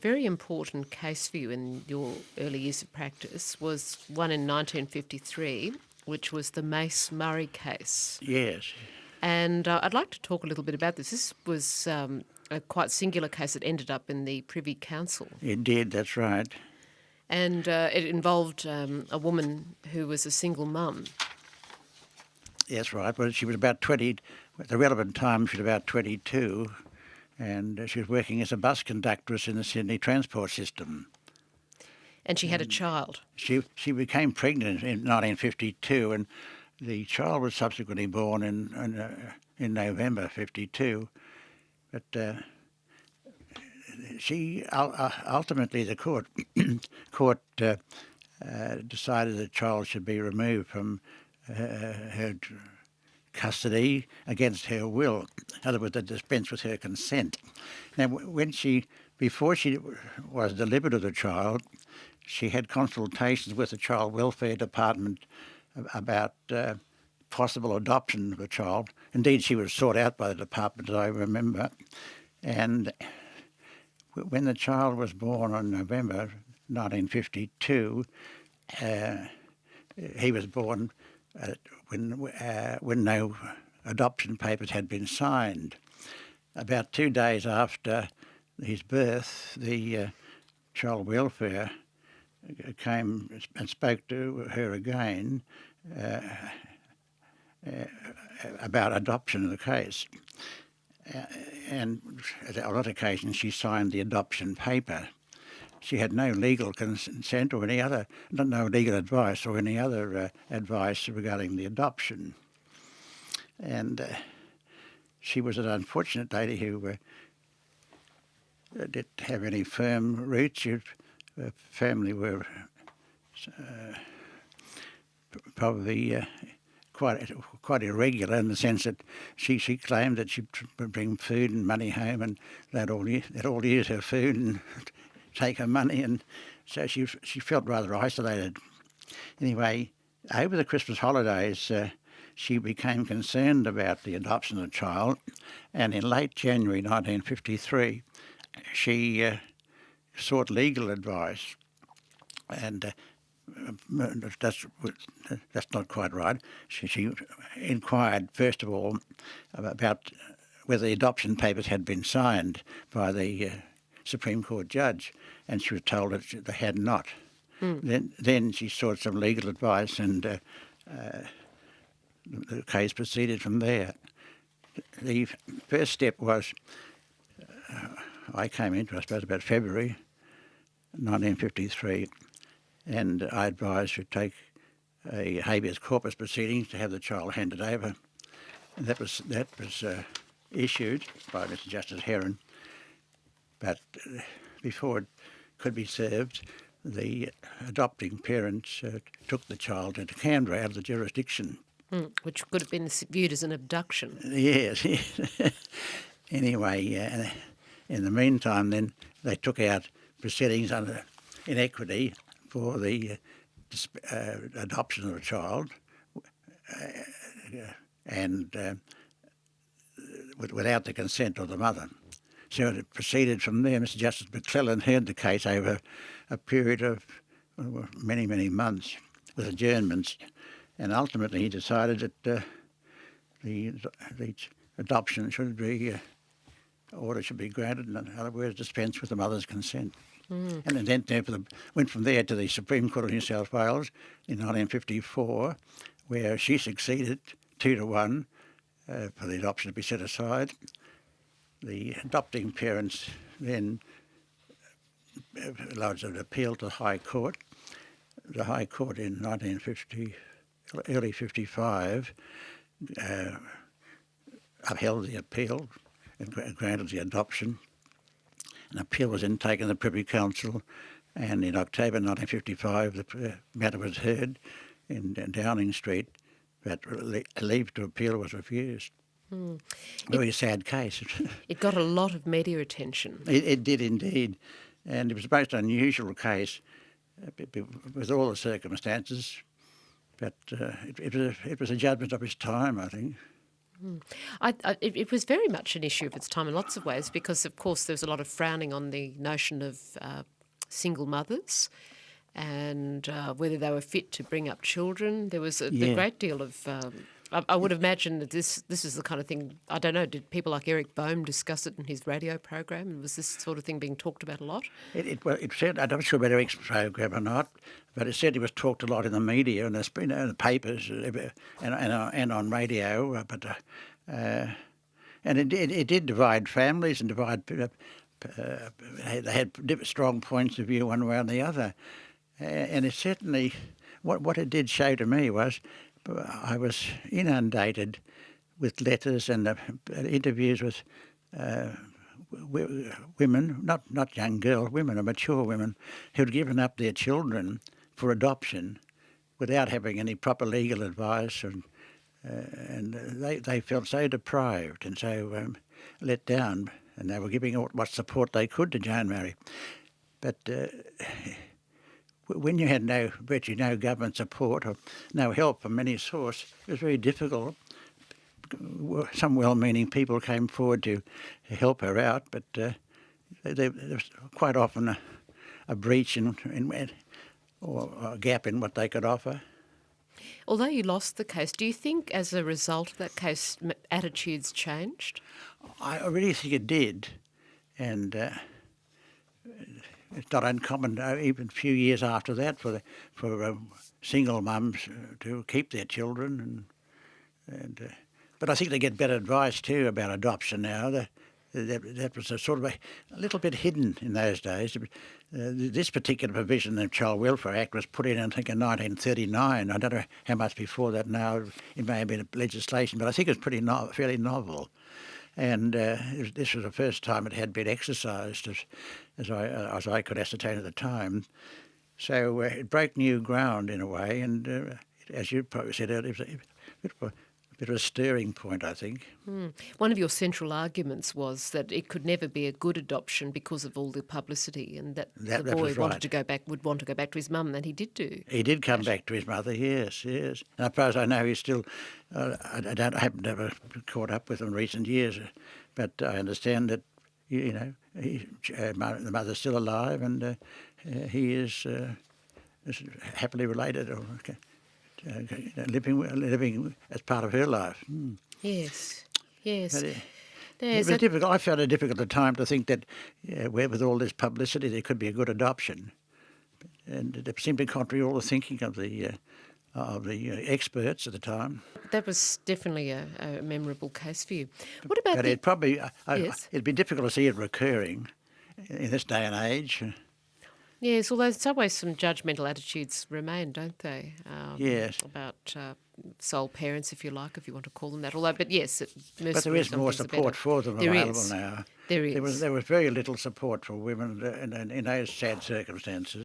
very important case for you in your early years of practice was one in 1953, which was the Mace Murray case. Yes. And I'd like to talk a little bit about this. This was a quite singular case that ended up in the Privy Council. It did, that's right. And it involved a woman who was a single mum. That's right. Well, she was about 20, at the relevant time she was about 22, and she was working as a bus conductress in the Sydney transport system. And she had a child. She became pregnant in 1952, and the child was subsequently born in November 52. But she ultimately, the court decided the child should be removed from her custody against her will. In other words, to dispense with her consent. Now, before she was delivered to the child, she had consultations with the Child Welfare Department about possible adoption of a child. Indeed, she was sought out by the department, as I remember. And when the child was born in November 1952, he was born when no adoption papers had been signed. About 2 days after his birth, the Child Welfare came and spoke to her again about adoption of the case. And on that occasion she signed the adoption paper. She had no legal consent or no legal advice or any other advice regarding the adoption. And she was an unfortunate lady who didn't have any firm roots. Her family were probably quite irregular in the sense that she claimed that she'd bring food and money home, and they'd all use her food and take her money, and so she felt rather isolated. Anyway, over the Christmas holidays, she became concerned about the adoption of the child, and in late January 1953, she sought legal advice, and that's not quite right. She inquired, first of all, about whether the adoption papers had been signed by the Supreme Court judge, and she was told that they had not. Then she sought some legal advice, and the case proceeded from there. The first step was, I came into, I suppose, about February 1953, and I advised her to take a habeas corpus proceeding to have the child handed over. And that was issued by Mr. Justice Heron, but before it could be served, the adopting parents took the child into Canberra out of the jurisdiction. Which could have been viewed as an abduction. Yes. Anyway, in the meantime, then they took out proceedings under inequity for the adoption of a child, and without the consent of the mother. So it proceeded from there. Mr. Justice McClellan heard the case over a period of many, many months with adjournments, and ultimately he decided that the adoption should be, order should be granted, in other words, dispense with the mother's consent. And then went from there to the Supreme Court of New South Wales in 1954, where she succeeded 2-1 for the adoption to be set aside. The adopting parents then lodged an appeal to the High Court. The High Court in early 55 upheld the appeal and granted the adoption. An appeal was then taken to the Privy Council, and in October 1955 the matter was heard in Downing Street, but leave to appeal was refused. Very sad case. It got a lot of media attention. It did indeed, and it was a most unusual case with all the circumstances, but it was a judgment of its time, I think. It was very much an issue of its time in lots of ways because, of course, there was a lot of frowning on the notion of single mothers and whether they were fit to bring up children. There was a Yeah. great deal of... I would imagine that this is the kind of thing, I don't know, did people like Eric Boehm discuss it in his radio program? And was this sort of thing being talked about a lot? Well, it said, I'm not sure about Eric's program or not, but it certainly was talked a lot in the media and there's been in the papers and on radio. And it did divide families and divide. They had strong points of view one way or the other, and it certainly what it did show to me was I was inundated with letters and interviews with women, not young girls, women, or mature women, who'd given up their children for adoption without having any proper legal advice, and they felt so deprived and so let down, and they were giving what support they could to Joan Murray. But when you had virtually no government support or no help from any source, it was very difficult. Some well-meaning people came forward to help her out, but there was quite often a breach or a gap in what they could offer. Although you lost the case, do you think as a result of that case attitudes changed? I really think it did, and it's not uncommon, even a few years after that, for single mums to keep their children, but I think they get better advice too about adoption now. That was a sort of a little bit hidden in those days. This particular provision in the Child Welfare Act was put in, I think, in 1939. I don't know how much before that now. It may have been legislation, but I think it was fairly novel. And this was the first time it had been exercised, as I could ascertain at the time. So it broke new ground in a way, and as you probably said earlier, it was a bit of a stirring point, I think. One of your central arguments was that it could never be a good adoption because of all the publicity, and that the boy was right. would want to go back to his mum, and he did do. He did come back to his mother, yes. And as far as I know, he's still. I haven't never caught up with him in recent years, but I understand that the mother's still alive, and he is happily related or living as part of her life. Yes, yes. But, it was difficult. I found it difficult at the time to think that with all this publicity there could be a good adoption, and it seemed to contradict all the thinking of the experts at the time. That was definitely a memorable case for you. What about But Yes. it'd be difficult to see it recurring in this day and age. Yes, although in some ways some judgmental attitudes remain, don't they? Yes. About sole parents, if you like, if you want to call them that. But yes, But there is more support for them available now. There is. There was very little support for women in those sad circumstances.